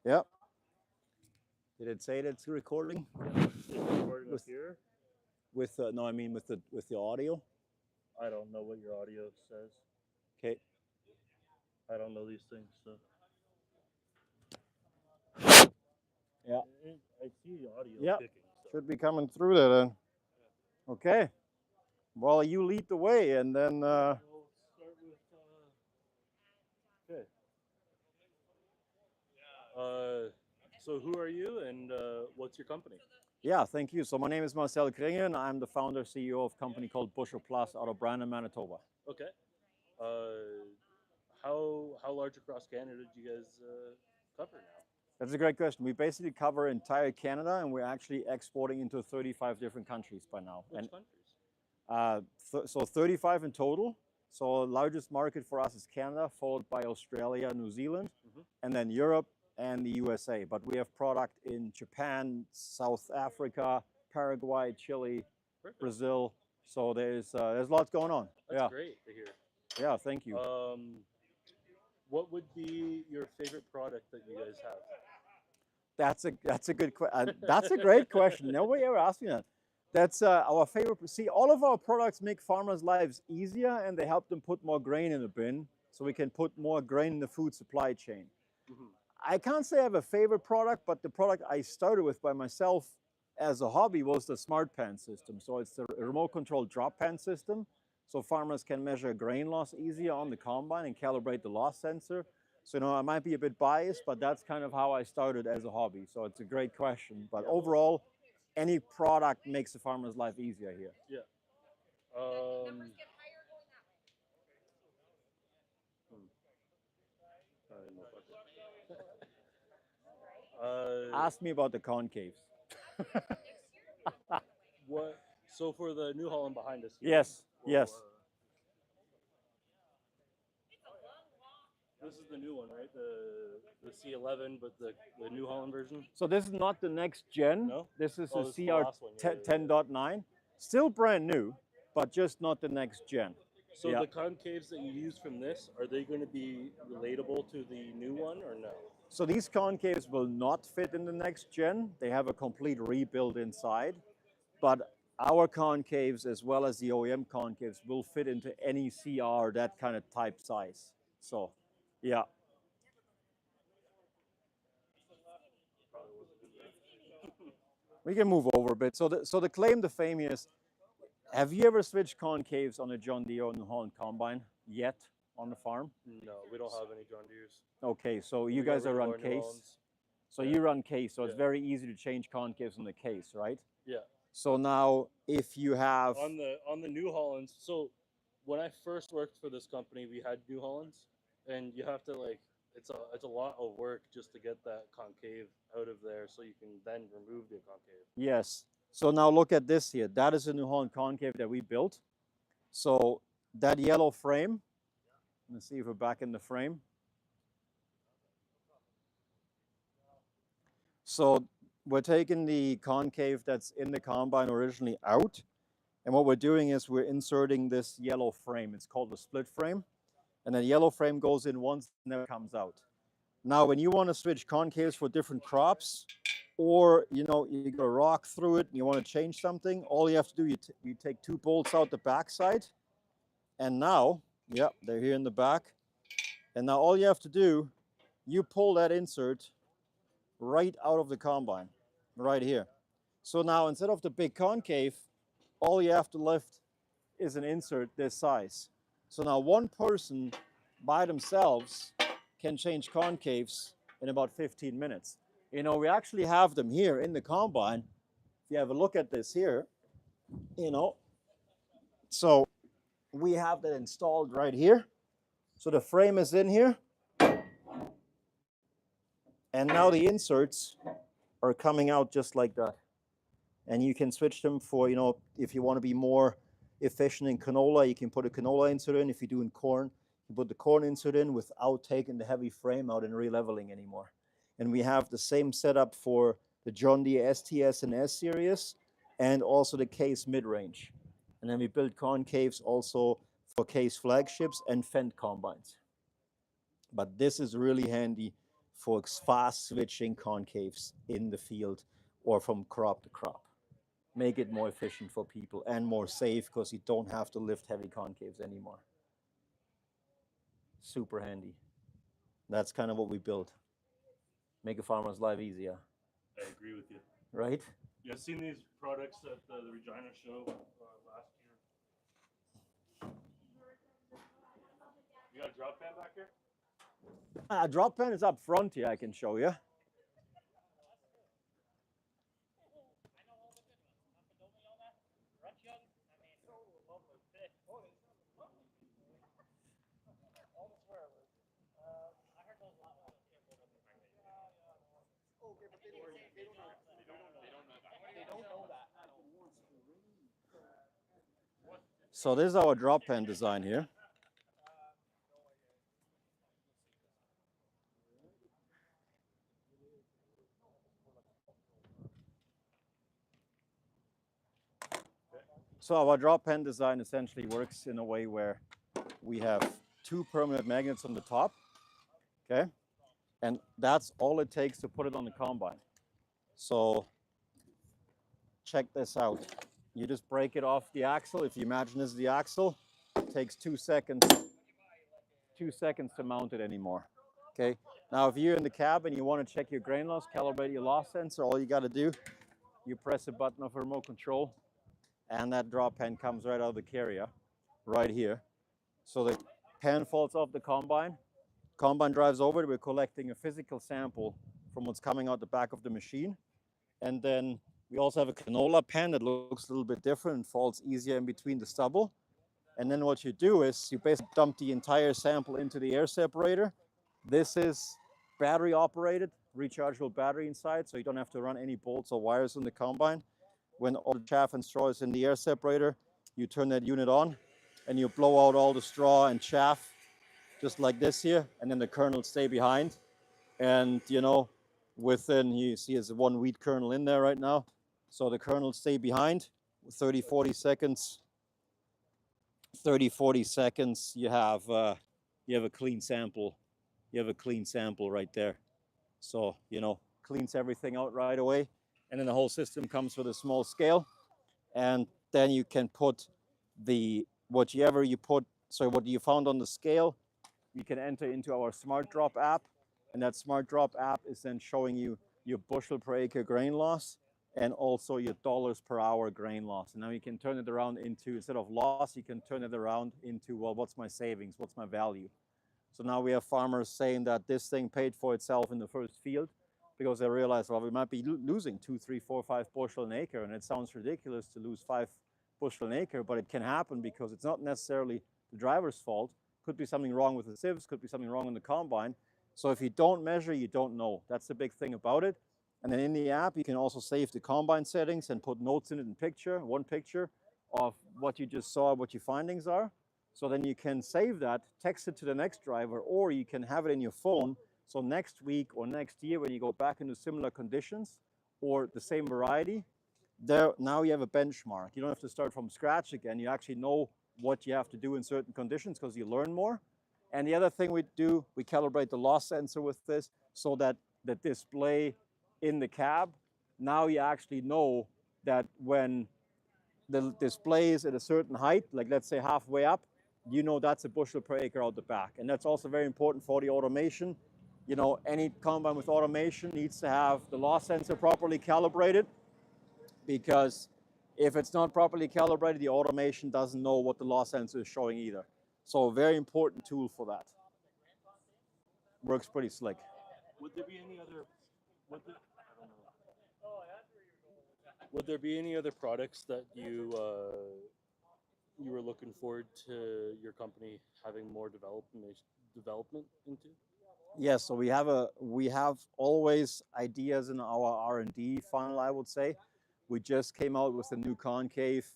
Yep. Did it say that it's recording? It's recording up With here. no, I mean with the audio. I don't know what your audio says. Okay. I don't know these things, so Yeah. I see the audio Yep. kicking. So Should be coming through there then. Okay. Well, you lead the way, and then we'll start with. Okay. So who are you, and what's your company? yeah, thank you. So my name is Marcel Kringen. I'm the founder CEO of a company called Bushel Plus out of Brandon, Manitoba. Okay. How large across Canada do you guys cover now? That's a great question. We basically cover entire Canada, and we're actually exporting into 35 different countries by now. Which And countries? so 35 in total. So the largest market for us is Canada, followed by Australia, New Zealand, and then Europe and the USA. But we have product in Japan, South Africa, Paraguay, Chile, Perfect. Brazil. So there's lots going on. That's great to hear. Yeah, thank you. What would be your favorite product that you guys have? That's a good question. That's a great question. Nobody ever asked me that. That's our favorite. See, all of our products make farmers' lives easier, and they help them put more grain in the bin, so we can put more grain in the food supply chain. I can't say I have a favorite product, but the product I started with by myself as a hobby was the smart pan system. So it's the remote control drop pan system, so farmers can measure grain loss easier on the combine and calibrate the loss sensor. So, I might be a bit biased, but that's kind of how I started as a hobby. So it's a great question. But overall, any product makes the farmer's life easier here. Yeah. Ask me about the concaves. What? So for the New Holland behind us. Yes, yes. This is the new one, right? The C11, but the New Holland version. So this is not the next gen. No? This is Oh, a this is the CR last one, yeah, 10.9. Still brand new, but just not the next gen. So the concaves that you use from this, are they going to be relatable to the new one or no? So these concaves will not fit in the next gen. They have a complete rebuild inside. But our concaves, as well as the OEM concaves, will fit into any CR, that kind of type size. So, yeah. We can move over a bit. So the claim to fame is, have you ever switched concaves on a John Deere or New Holland combine yet on the farm? No, we don't have any John Deeres. Okay, so you guys are run case. So you run case, so it's very easy to change concaves on the case, right? Yeah. So now, if you have on the New Hollands, so when I first worked for this company, we had New Hollands, and you have to it's a lot of work just to get that concave out of there, so you can then remove the concave. Yes. So now look at this here. That is a New Holland concave that we built. So that yellow frame. Let's see if we're back in the frame. So we're taking the concave that's in the combine originally out. And what we're doing is we're inserting this yellow frame. It's called the split frame. And the yellow frame goes in once and never comes out. Now, when you want to switch concaves for different crops, or you got a rock through it and you want to change something, all you have to do, you take two bolts out the backside. And now, they're here in the back. And now all you have to do, you pull that insert right out of the combine, right here. So now instead of the big concave, all you have to lift is an insert this size. So now one person by themselves can change concaves in about 15 minutes. We actually have them here in the combine. If you have a look at this here, so we have that installed right here. So the frame is in here. And now the inserts are coming out just like that. And you can switch them for, if you want to be more efficient in canola, you can put a canola insert in. If you're doing corn, you put the corn insert in without taking the heavy frame out and re-leveling anymore. And we have the same setup for the John Deere STS and S series, and also the Case mid-range. And then we build concaves also for Case flagships and Fendt combines. But this is really handy for fast switching concaves in the field or from crop to crop. Make it more efficient for people and more safe because you don't have to lift heavy concaves anymore. Super handy. That's kind of what we built. Make a farmer's life easier. I agree with you. Right? Yeah, I've seen these products at the Regina show last year. You got a drop fan back here? A drop pen is up front here, I can show you. So this is our drop pen design here. So our drop pen design essentially works in a way where we have two permanent magnets on the top, okay? And that's all it takes to put it on the combine. So check this out. You just break it off the axle. If you imagine this is the axle, it takes 2 seconds to mount it anymore, okay? Now, if you're in the cab and you want to check your grain loss, calibrate your loss sensor, all you got to do, you press a button of a remote control, and that drop pen comes right out of the carrier, right here. So the pen falls off the combine. Combine drives over. We're collecting a physical sample from what's coming out the back of the machine. And then we also have a canola pen that looks a little bit different and falls easier in between the stubble. And then what you do is you basically dump the entire sample into the air separator. This is battery operated, rechargeable battery inside, so you don't have to run any bolts or wires in the combine. When all the chaff and straw is in the air separator, you turn that unit on and you blow out all the straw and chaff just like this here, and then the kernels stay behind. And you know, within, you see there's one wheat kernel in there right now. So the kernels stay behind. 30, 40 seconds, you have a clean sample. You have a clean sample right there. So, you know, cleans everything out right away. And then the whole system comes with a small scale. And then you can put what you found on the scale, you can enter into our Smart Drop app. And that Smart Drop app is then showing you your bushel per acre grain loss and also your dollars per hour grain loss. And now you can turn it around into, instead of loss, you can turn it around into, well, what's my savings? What's my value? So now we have farmers saying that this thing paid for itself in the first field because they realize, well, we might be losing 2, 3, 4, 5 bushel an acre. And it sounds ridiculous to lose 5 bushel an acre, but it can happen because it's not necessarily the driver's fault. Could be something wrong with the sieves, could be something wrong in the combine. So if you don't measure, you don't know. That's the big thing about it. And then in the app, you can also save the combine settings and put notes in it in one picture of what you just saw, what your findings are. So then you can save that, text it to the next driver, or you can have it in your phone. So next week or next year, when you go back into similar conditions or the same variety, now you have a benchmark. You don't have to start from scratch again. You actually know what you have to do in certain conditions because you learn more. And the other thing we do, we calibrate the loss sensor with this so that the display in the cab, now you actually know that when the display is at a certain height, like let's say halfway up, you know that's a bushel per acre out the back. And that's also very important for the automation. You know, any combine with automation needs to have the loss sensor properly calibrated, because if it's not properly calibrated, the automation doesn't know what the loss sensor is showing either. So a very important tool for that. Works pretty slick. Would there be any other? Would there be any other products that you were looking forward to your company having more development into? Yes, so we have always ideas in our R&D funnel, I would say. We just came out with a new concave,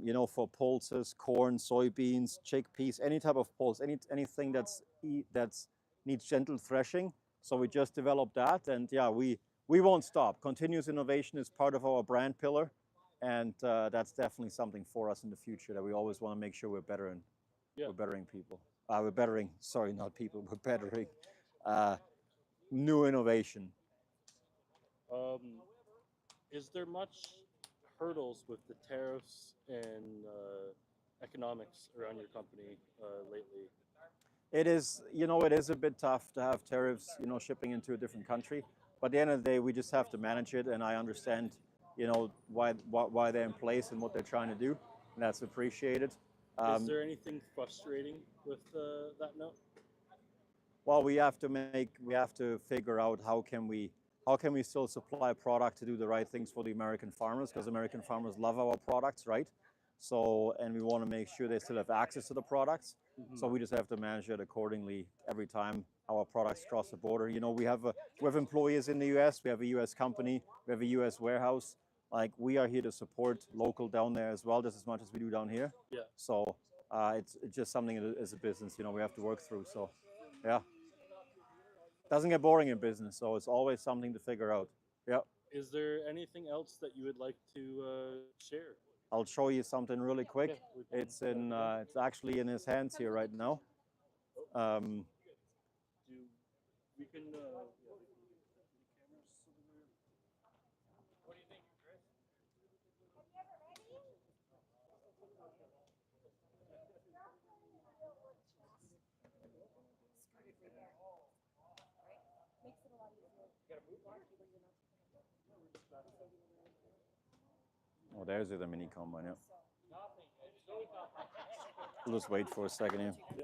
you know, for pulses, corn, soybeans, chickpeas, any type of pulse, anything that's needs gentle threshing. So we just developed that, and yeah, we won't stop. Continuous innovation is part of our brand pillar, and that's definitely something for us in the future that we always want to make sure we're bettering. Yeah. We're bettering people. We're bettering, sorry, not people, we're bettering new innovation. Is there much hurdles with the tariffs and economics around your company lately? It is, it is a bit tough to have tariffs, shipping into a different country. But at the end of the day, we just have to manage it, and I understand, why they're in place and what they're trying to do, and that's appreciated. Is there anything frustrating with that note? Well, we have to figure out how can we still supply a product to do the right things for the American farmers, because American farmers love our products, right? So, and we want to make sure they still have access to the products. So we just have to manage it accordingly every time our products cross the border. We have employees in the U.S. We have a U.S. company. We have a U.S. warehouse. Like, we are here to support local down there as well, just as much as we do down here. Yeah. So it's just something as a business, we have to work through. So, yeah. Doesn't get boring in business, so it's always something to figure out. Yeah. Is there anything else that you would like to share? I'll show you something really quick. Yeah, It's actually in his hands here right now. We can. Oh, there's the mini combine. Yeah. We'll just wait for a second here. Yeah.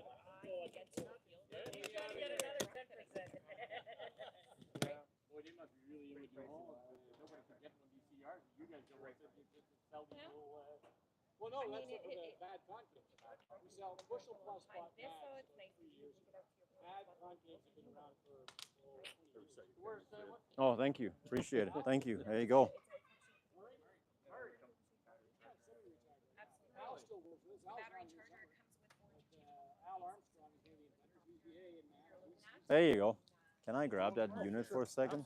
Well, no, that's a bad concave. We sell bushel plus spot bags for 3 years. Bad concaves have been around for 3 years. Oh, thank you. Appreciate it. Thank you. There you go. Al still works with us. Al's around here somewhere. Al Armstrong is one of the inventors. VBA and There you go. Can I grab that unit for a second?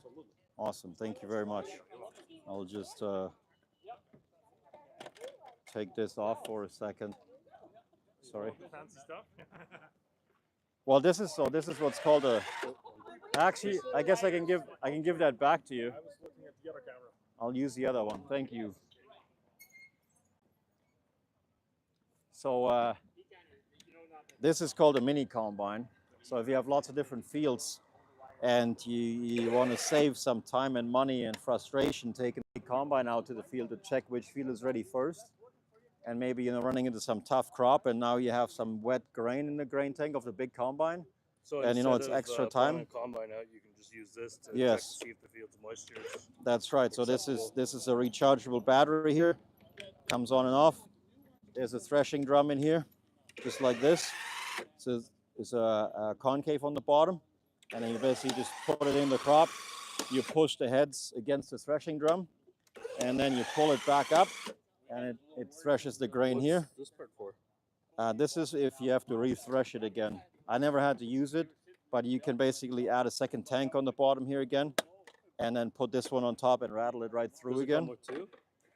Awesome. Thank you very much. I'll just take this off for a second. Sorry. Fancy stuff. Well, this is what's called a. Actually, I guess I can give that back to you. I was looking at the other camera. I'll use the other one. Thank you. So this is called a mini combine. So if you have lots of different fields and you want to save some time and money and frustration taking the combine out to the field to check which field is ready first, and maybe running into some tough crop, and now you have some wet grain in the grain tank of the big combine. So and it's instead extra of time. pulling a combine out, you can just use this to check Yes. to see if the field's moisture is. That's right. So this is a rechargeable battery here. Comes on and off. There's a threshing drum in here, just like this. So it's a concave on the bottom, and then you basically just put it in the crop. You push the heads against the threshing drum, and then you pull it back up, and it threshes the grain What's here. this part for? This is if you have to re-thresh it again. I never had to use it, but you can basically add a second tank on the bottom here again, and then put this one on top and rattle it right through Does it again. come with two?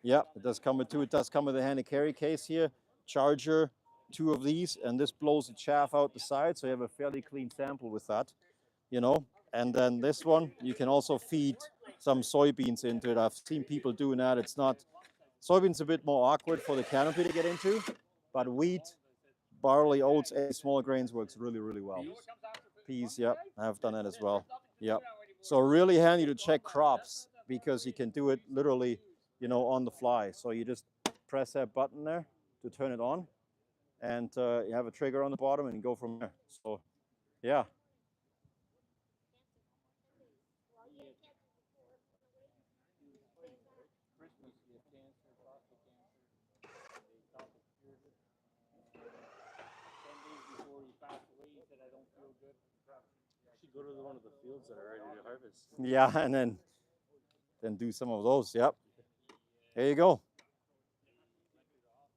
Yeah, it does come with two. It does come with a hand carry case here, charger, 2 of these, and this blows the chaff out the side, so you have a fairly clean sample with that, And then this one, you can also feed some soybeans into it. I've seen people doing that. It's not, soybeans a bit more awkward for the canopy to get into, but wheat, barley, oats, any small grains works really, really well. Peas, yep, I've done that as well. Yep. So really handy to check crops because you can do it literally, on the fly. So you just press that button there to turn it on, and you have a trigger on the bottom and you go from there. So, yeah. Actually, go to one of the fields that are ready to harvest. Yeah, and then do some of those. Yep. There you go.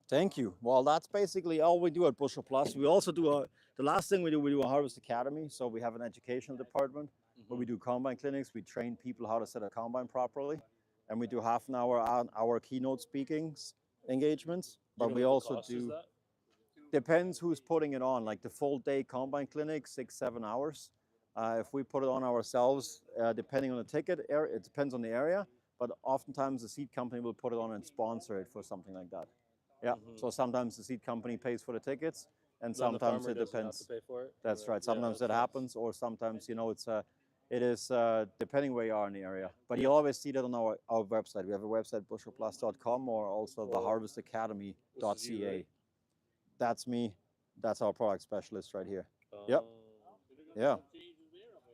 Thank you. Well, that's basically all we do at Bushel Plus. We also do the last thing we do a Harvest Academy. So we have an educational department where we do combine clinics. We train people how to set a combine properly, and we do half an hour keynote speakings engagements. But we also do. Depends who's putting it on. Like the full day combine clinic, 6-7 hours. If we put it on ourselves, depending on the ticket, it depends on the area, but oftentimes the seed company will put it on and sponsor it for something like that. Yeah, so sometimes the seed company pays for the tickets, and Then the sometimes farmer it doesn't have depends. to pay for it. That's right. Yeah, Sometimes that's that nice. happens, or sometimes, you know, it is depending where you are in the area. But you'll always see that on our website. We have a website, bushelplus.com, or also This is theharvestacademy.ca. you, right? That's me. That's our product specialist right here. Yep. Yeah.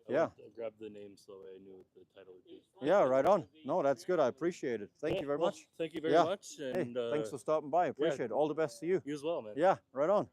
Yeah. I grabbed the name so I knew what the title would be. Yeah, right on. No, that's good. I appreciate it. Thank Yeah, you very well, much. Thank you very Yeah. much. Hey, And thanks for stopping by. Appreciate it. All the best to you. you as well, man. Yeah, right on.